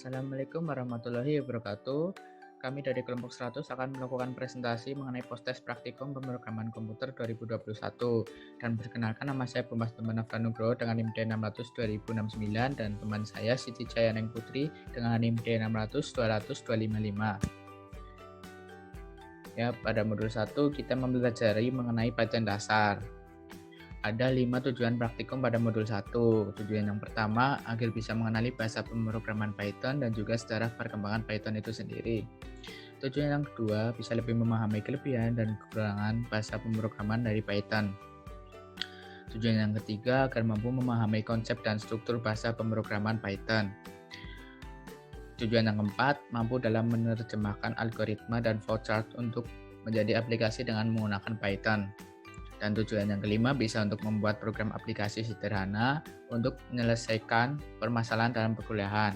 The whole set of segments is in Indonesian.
Assalamualaikum warahmatullahi wabarakatuh. Kami dari kelompok 100 akan melakukan presentasi mengenai post-test praktikum pemrograman komputer 2021. Dan perkenalkan, nama saya Pumas Teman Afranugroho dengan NIM D600 2069 dan teman saya Siti Cayaneng Putri dengan NIM D600 200 255. Ya, pada modul 1 kita mempelajari mengenai Python dasar. Ada 5 tujuan praktikum pada modul 1. Tujuan yang pertama, agar bisa mengenali bahasa pemrograman Python dan juga sejarah perkembangan Python itu sendiri. Tujuan yang kedua, bisa lebih memahami kelebihan dan kekurangan bahasa pemrograman dari Python. Tujuan yang ketiga, agar mampu memahami konsep dan struktur bahasa pemrograman Python. Tujuan yang keempat, mampu dalam menerjemahkan algoritma dan flowchart untuk menjadi aplikasi dengan menggunakan Python. Dan tujuan yang kelima, bisa untuk membuat program aplikasi sederhana untuk menyelesaikan permasalahan dalam perkuliahan.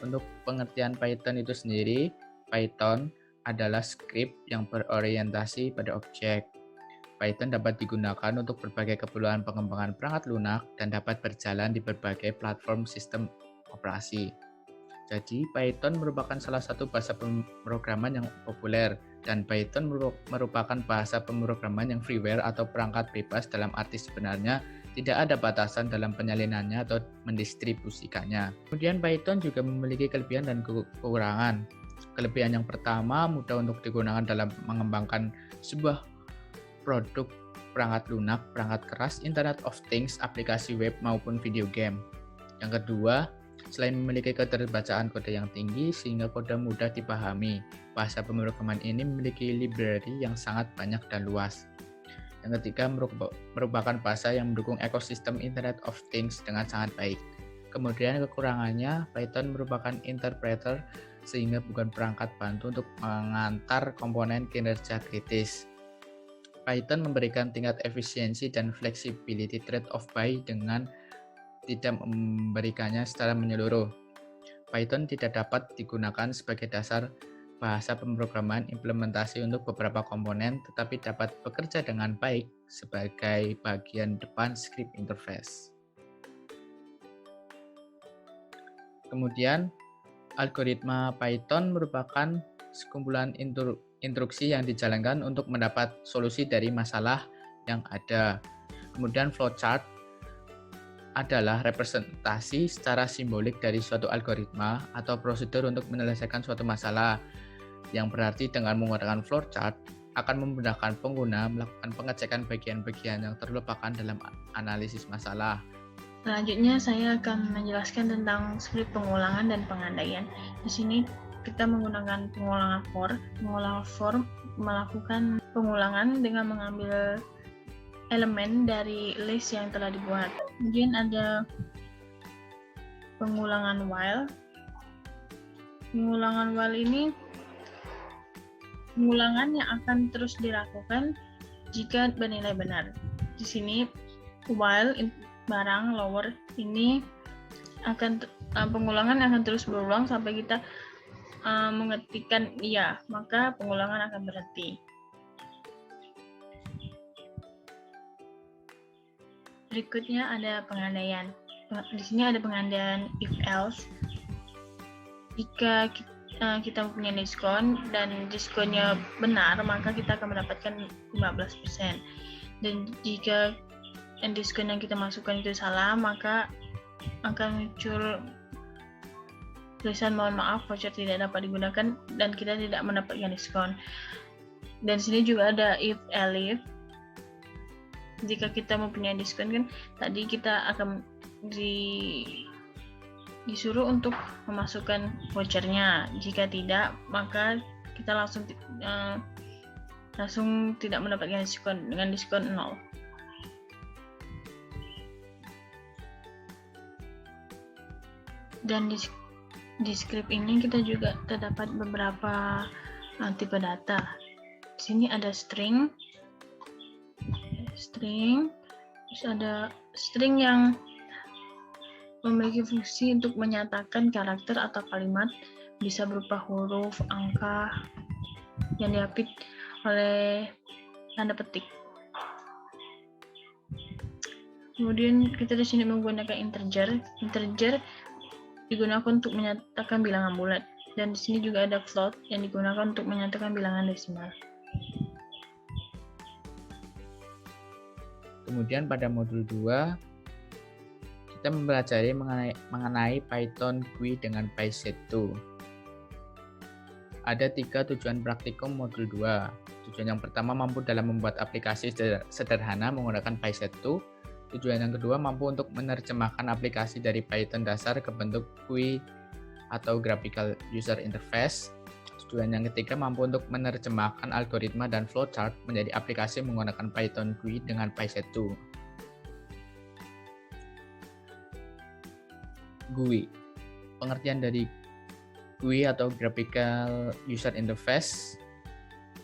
Untuk pengertian Python itu sendiri, Python adalah script yang berorientasi pada objek. Python dapat digunakan untuk berbagai keperluan pengembangan perangkat lunak dan dapat berjalan di berbagai platform sistem operasi. Jadi, Python merupakan salah satu bahasa pemrograman yang populer, dan Python merupakan bahasa pemrograman yang freeware atau perangkat bebas dalam arti sebenarnya tidak ada batasan dalam penyalinannya atau mendistribusikannya. Kemudian Python juga memiliki kelebihan dan kekurangan. Kelebihan yang pertama, mudah untuk digunakan dalam mengembangkan sebuah produk perangkat lunak, perangkat keras, Internet of Things, aplikasi web maupun video game. Yang kedua, selain memiliki keterbacaan kode yang tinggi sehingga kode mudah dipahami, bahasa pemrograman ini memiliki library yang sangat banyak dan luas. Yang ketiga, merupakan bahasa yang mendukung ekosistem Internet of Things dengan sangat baik. Kemudian kekurangannya, Python merupakan interpreter sehingga bukan perangkat bantu untuk mengantar komponen kinerja kritis. Python memberikan tingkat efisiensi dan flexibility trade-off by dengan tidak memberikannya secara menyeluruh. Python tidak dapat digunakan sebagai dasar bahasa pemrograman implementasi untuk beberapa komponen, tetapi dapat bekerja dengan baik sebagai bagian depan script interface. Kemudian, algoritma Python merupakan sekumpulan instruksi yang dijalankan untuk mendapat solusi dari masalah yang ada. Kemudian flowchart adalah representasi secara simbolik dari suatu algoritma atau prosedur untuk menyelesaikan suatu masalah, yang berarti dengan menggunakan flowchart akan memudahkan pengguna melakukan pengecekan bagian-bagian yang terlupakan dalam analisis masalah. Selanjutnya saya akan menjelaskan tentang script pengulangan dan pengandaian. Di sini kita menggunakan pengulangan for. Pengulangan for melakukan pengulangan dengan mengambil elemen dari list yang telah dibuat. Kemudian ada pengulangan while. Pengulangan while ini pengulangan yang akan terus dilakukan jika bernilai benar. Di sini while barang lower ini akan pengulangan akan terus berulang sampai kita mengetikkan iya, maka pengulangan akan berhenti. Berikutnya ada pengandaian. Di sini ada pengandaian if else. Jika kita mempunyai diskon dan diskonnya benar, maka kita akan mendapatkan 15%. Dan jika diskon yang kita masukkan itu salah, maka akan muncul tulisan mohon maaf, voucher tidak dapat digunakan dan kita tidak mendapatkan diskon. Dan di sini juga ada if elif. Jika kita mempunyai diskon kan tadi kita akan disuruh untuk memasukkan vouchernya. Jika tidak, maka kita langsung tidak mendapatkan diskon dengan diskon 0. Dan di script ini kita juga terdapat beberapa tipe data. Di sini ada string, terus ada string yang memiliki fungsi untuk menyatakan karakter atau kalimat, bisa berupa huruf, angka yang diapit oleh tanda petik. Kemudian kita di sini menggunakan integer digunakan untuk menyatakan bilangan bulat. Dan di sini juga ada float yang digunakan untuk menyatakan bilangan desimal. Kemudian pada modul 2, kita mempelajari mengenai Python GUI dengan PyZ2. Ada 3 tujuan praktikum modul 2. Tujuan yang pertama mampu dalam membuat aplikasi sederhana menggunakan PyZ2. Tujuan yang kedua mampu untuk menerjemahkan aplikasi dari Python dasar ke bentuk GUI atau Graphical User Interface. Tujuan yang ketiga mampu untuk menerjemahkan algoritma dan flowchart menjadi aplikasi menggunakan Python GUI dengan PyZ2. GUI. Pengertian dari GUI atau Graphical User Interface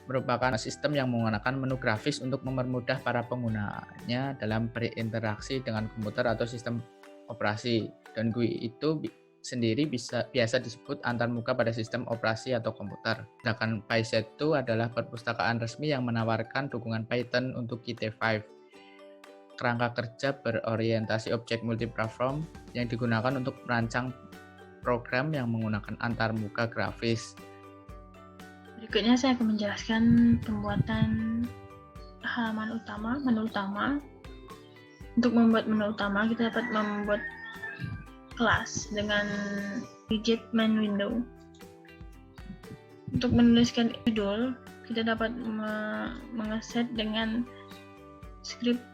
merupakan sistem yang menggunakan menu grafis untuk mempermudah para penggunanya dalam berinteraksi dengan komputer atau sistem operasi. Dan GUI itu sendiri biasa disebut antarmuka pada sistem operasi atau komputer. Sedangkan PyZ2 adalah perpustakaan resmi yang menawarkan dukungan Python untuk Qt5. Kerangka kerja berorientasi objek multiplatform yang digunakan untuk merancang program yang menggunakan antarmuka grafis. Berikutnya saya akan menjelaskan pembuatan halaman utama, menu utama. Untuk membuat menu utama, kita dapat membuat kelas dengan widget main window. Untuk menuliskan judul, kita dapat mengeset dengan script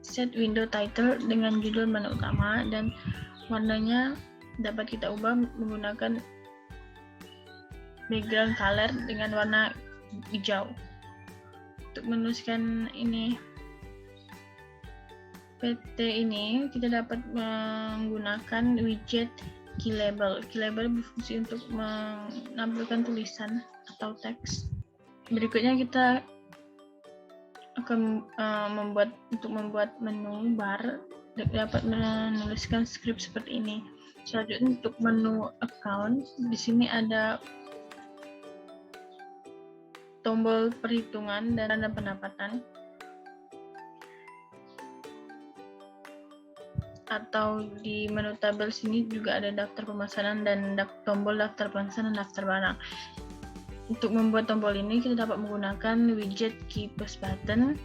set window title dengan judul menu utama, dan warnanya dapat kita ubah menggunakan background color dengan warna hijau. Untuk menuliskan ini PT ini, kita dapat menggunakan widget keylabel. Keylabel berfungsi untuk menampilkan tulisan atau teks. Berikutnya kita akan membuat menu bar, dapat menuliskan script seperti ini. Selanjutnya untuk menu account, di sini ada tombol perhitungan dan tanda pendapatan, atau di menu tabel sini juga ada daftar pemesanan dan tombol daftar pemesanan dan daftar barang. Untuk membuat tombol ini kita dapat menggunakan widget key plus button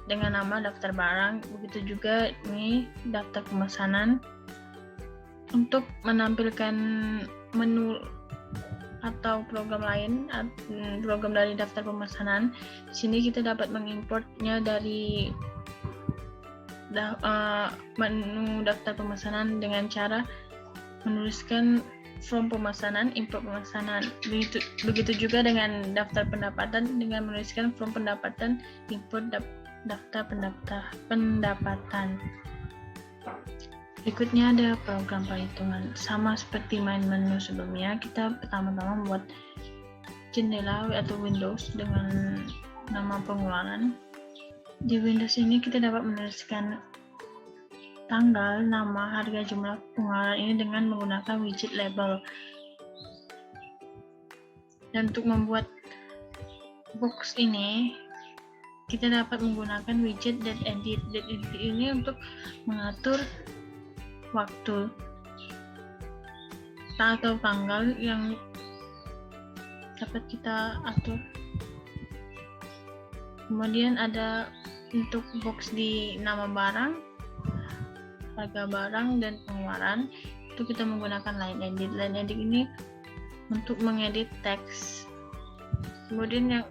dengan nama daftar barang. Begitu juga ini daftar pemesanan. Untuk menampilkan menu atau program lain, program dari daftar pemesanan, di sini kita dapat mengimportnya dari menu daftar pemesanan dengan cara menuliskan from pemesanan, import pemesanan. Begitu juga dengan daftar pendapatan dengan menuliskan from pendapatan, import daftar pendapatan. Berikutnya ada program perhitungan. Sama seperti main menu sebelumnya, kita pertama-tama membuat jendela atau Windows dengan nama pengeluaran. Di Windows ini kita dapat menuliskan tanggal, nama, harga, jumlah pengeluaran ini dengan menggunakan widget label. Dan untuk membuat box ini, kita dapat menggunakan widget date edit. Date edit ini untuk mengatur waktu atau tanggal yang dapat kita atur. Kemudian ada untuk box di nama barang, harga barang, dan pengeluaran. Itu kita menggunakan line edit. Line edit ini untuk mengedit teks. Kemudian yang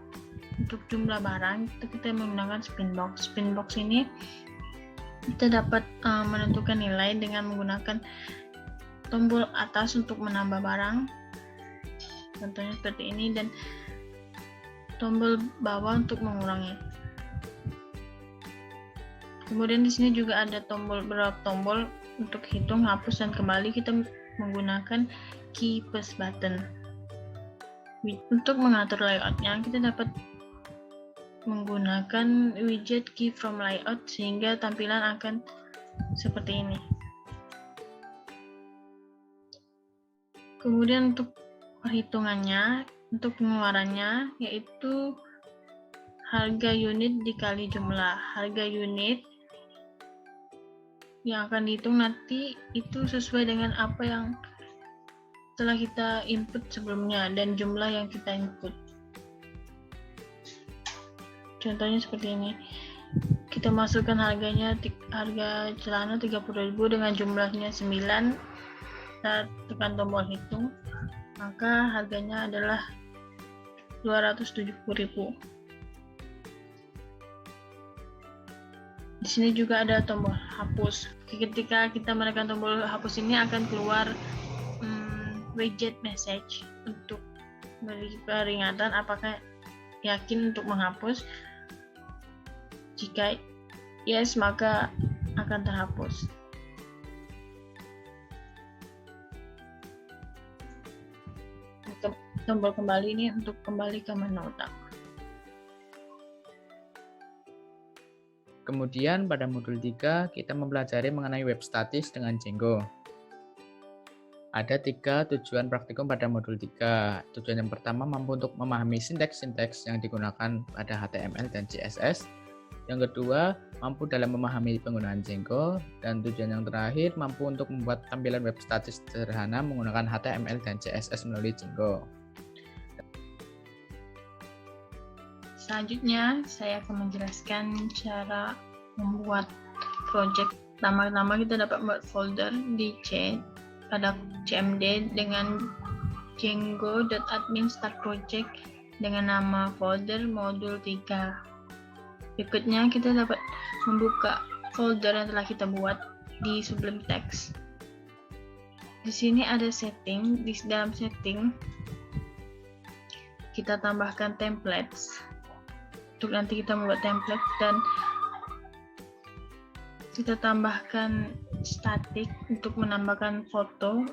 untuk jumlah barang itu kita menggunakan spinbox. Spinbox ini kita dapat menentukan nilai dengan menggunakan tombol atas untuk menambah barang, contohnya seperti ini, dan tombol bawah untuk mengurangi. Kemudian di sini juga ada beberapa tombol untuk hitung, hapus, dan kembali. Kita menggunakan key plus button. Untuk mengatur layoutnya, kita dapat menggunakan widget key from layout sehingga tampilan akan seperti ini. Kemudian untuk perhitungannya, untuk pengeluarannya yaitu harga unit dikali jumlah. Harga unit yang akan dihitung nanti itu sesuai dengan apa yang telah kita input sebelumnya dan jumlah yang kita input. Contohnya seperti ini. Kita masukkan harga celana 30.000 dengan jumlahnya 9. Kita tekan tombol hitung, maka harganya adalah 270.000. Di sini juga ada tombol hapus. Ketika kita menekan tombol hapus ini akan keluar widget message untuk beri peringatan apakah yakin untuk menghapus. Jika yes, maka akan terhapus. Tombol kembali ini untuk kembali ke menu utama. Kemudian pada modul 3 kita mempelajari mengenai web statis dengan Django. Ada 3 tujuan praktikum pada modul 3. Tujuan yang pertama mampu untuk memahami sinteks-sinteks yang digunakan pada HTML dan CSS. Yang kedua, mampu dalam memahami penggunaan Django. Dan tujuan yang terakhir, mampu untuk membuat tampilan web statis sederhana menggunakan HTML dan CSS melalui Django. Selanjutnya, saya akan menjelaskan cara membuat project. Pertama-tama kita dapat membuat folder di C pada CMD dengan django.admin start project dengan nama folder modul 3. Berikutnya kita dapat membuka folder yang telah kita buat di Sublime Text. Di sini ada setting, di dalam setting kita tambahkan templates. Untuk nanti kita membuat template dan kita tambahkan static untuk menambahkan foto.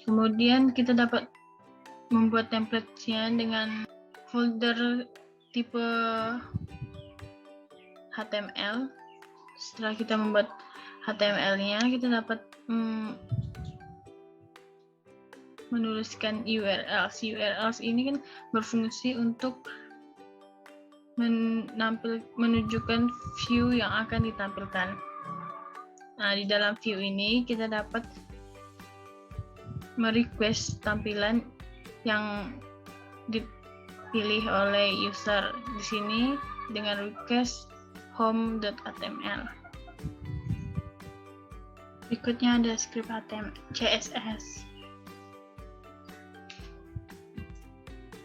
Kemudian kita dapat membuat template-nya dengan folder tipe HTML. Setelah kita membuat HTML-nya, kita dapat menuliskan URLs. URLs ini kan berfungsi untuk menunjukkan view yang akan ditampilkan. Nah, di dalam view ini kita dapat merequest tampilan yang dipilih oleh user di sini dengan request home.html. Berikutnya ada script HTML CSS.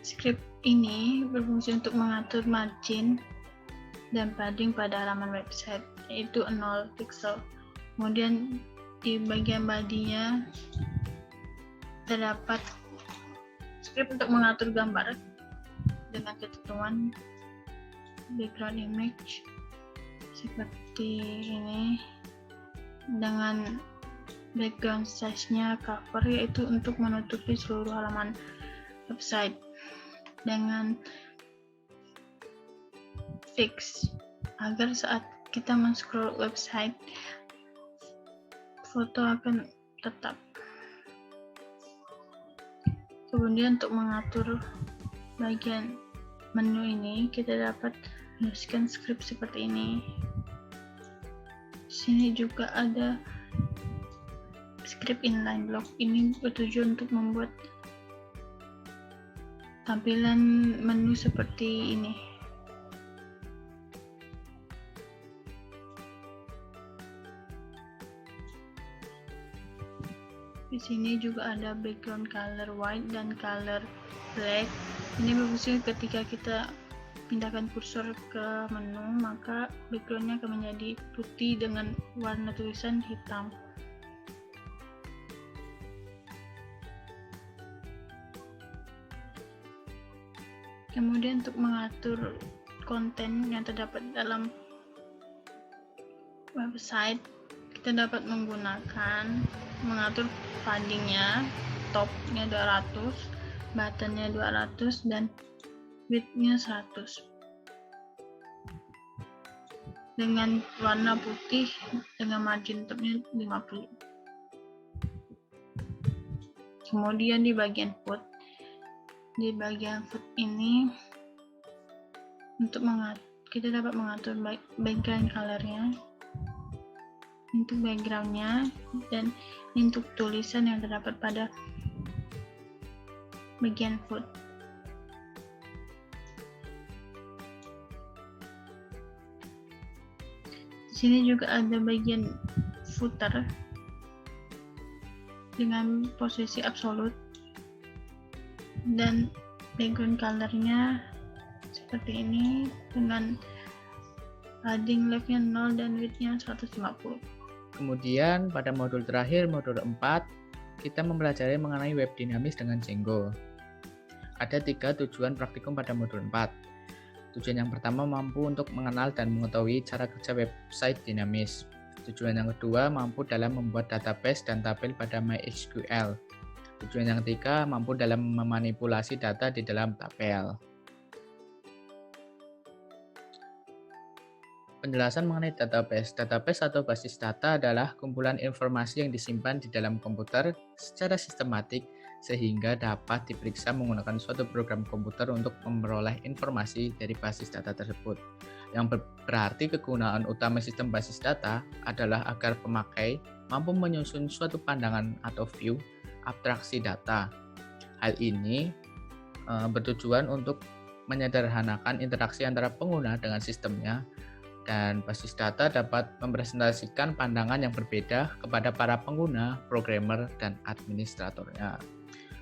Script ini berfungsi untuk mengatur margin dan padding pada halaman website, yaitu 0 pixel. Kemudian di bagian bodinya terdapat script untuk mengatur gambar dengan ketentuan background image seperti ini dengan background size-nya cover, yaitu untuk menutupi seluruh halaman website dengan fix agar saat kita men-scroll website foto akan tetap. Kemudian untuk mengatur bagian menu ini kita dapat menuliskan script seperti ini. Di sini juga ada script inline block. Ini bertujuan untuk membuat tampilan menu seperti ini. Di sini juga ada background color white dan color black. Ini berfungsi ketika kita pindahkan kursor ke menu, maka backgroundnya akan menjadi putih dengan warna tulisan hitam. Kemudian untuk mengatur konten yang terdapat dalam website, kita dapat mengatur paddingnya, topnya 200, buttonnya 200, dan widthnya 100 dengan warna putih dengan margin topnya 50. Kemudian di bagian foot ini untuk kita dapat mengatur background colornya untuk background-nya, dan untuk tulisan yang terdapat pada bagian foot. Di sini juga ada bagian footer dengan posisi absolut dan background color-nya seperti ini dengan padding left-nya 0 dan width-nya 150. Kemudian pada modul terakhir, modul 4, kita mempelajari mengenai web dinamis dengan Django. Ada 3 tujuan praktikum pada modul 4. Tujuan yang pertama mampu untuk mengenal dan mengetahui cara kerja website dinamis. Tujuan yang kedua mampu dalam membuat database dan tabel pada MySQL. Tujuan yang ketiga mampu dalam memanipulasi data di dalam tabel. Penjelasan mengenai database. Database atau basis data adalah kumpulan informasi yang disimpan di dalam komputer secara sistematik sehingga dapat diperiksa menggunakan suatu program komputer untuk memperoleh informasi dari basis data tersebut. Yang berarti kegunaan utama sistem basis data adalah agar pemakai mampu menyusun suatu pandangan atau view abstraksi data. Hal ini bertujuan untuk menyederhanakan interaksi antara pengguna dengan sistemnya, dan basis data dapat mempresentasikan pandangan yang berbeda kepada para pengguna, programmer, dan administratornya.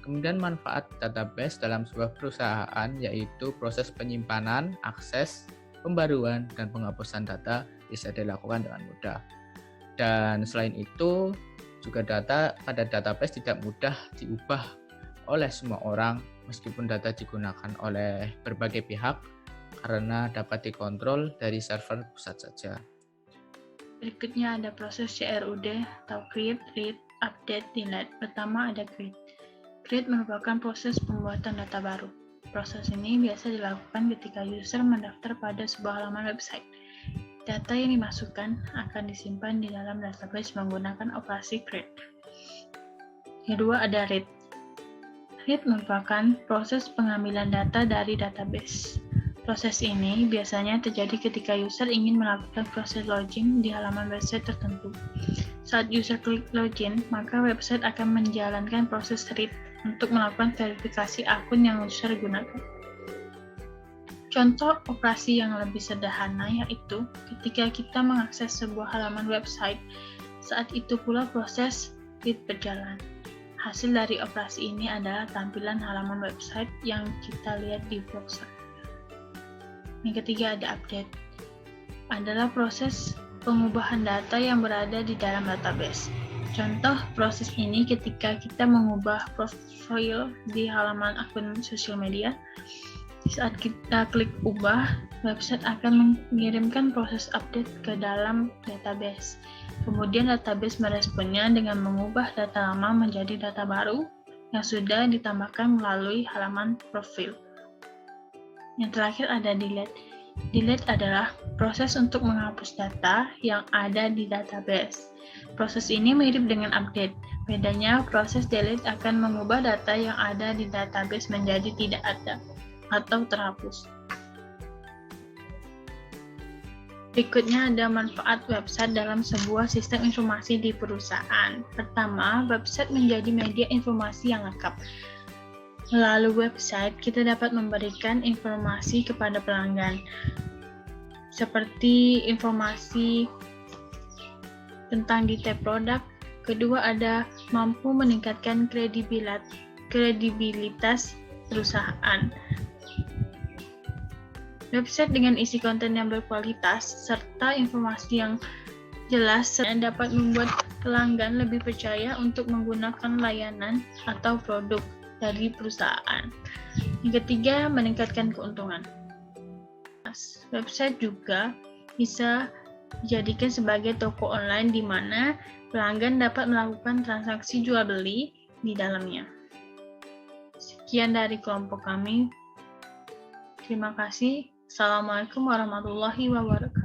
Kemudian manfaat database dalam sebuah perusahaan yaitu proses penyimpanan, akses, pembaruan, dan penghapusan data bisa dilakukan dengan mudah. Dan selain itu, juga data pada database tidak mudah diubah oleh semua orang meskipun data digunakan oleh berbagai pihak, karena dapat dikontrol dari server pusat saja. Berikutnya ada proses CRUD atau create, read, update, delete. Pertama ada create. Create merupakan proses pembuatan data baru. Proses ini biasa dilakukan ketika user mendaftar pada sebuah halaman website. Data yang dimasukkan akan disimpan di dalam database menggunakan operasi create. Kedua ada read. Read merupakan proses pengambilan data dari database. Proses ini biasanya terjadi ketika user ingin melakukan proses login di halaman website tertentu. Saat user klik login, maka website akan menjalankan proses read untuk melakukan verifikasi akun yang user gunakan. Contoh operasi yang lebih sederhana yaitu ketika kita mengakses sebuah halaman website, saat itu pula proses read berjalan. Hasil dari operasi ini adalah tampilan halaman website yang kita lihat di browser. Yang ketiga ada update. Adalah proses pengubahan data yang berada di dalam database. Contoh proses ini ketika kita mengubah profil di halaman akun sosial media. Saat kita klik ubah, website akan mengirimkan proses update ke dalam database. Kemudian database meresponnya dengan mengubah data lama menjadi data baru yang sudah ditambahkan melalui halaman profil. Yang terakhir ada delete. Delete adalah proses untuk menghapus data yang ada di database. Proses ini mirip dengan update. Bedanya, proses delete akan mengubah data yang ada di database menjadi tidak ada atau terhapus. Berikutnya ada manfaat website dalam sebuah sistem informasi di perusahaan. Pertama, website menjadi media informasi yang lengkap. Melalui website, kita dapat memberikan informasi kepada pelanggan, seperti informasi tentang detail produk. Kedua, ada mampu meningkatkan kredibilitas perusahaan. Website dengan isi konten yang berkualitas serta informasi yang jelas dapat membuat pelanggan lebih percaya untuk menggunakan layanan atau produk dari perusahaan. Yang ketiga, meningkatkan keuntungan. Website juga bisa dijadikan sebagai toko online di mana pelanggan dapat melakukan transaksi jual beli di dalamnya. Sekian dari kelompok kami. Terima kasih. Assalamualaikum warahmatullahi wabarakatuh.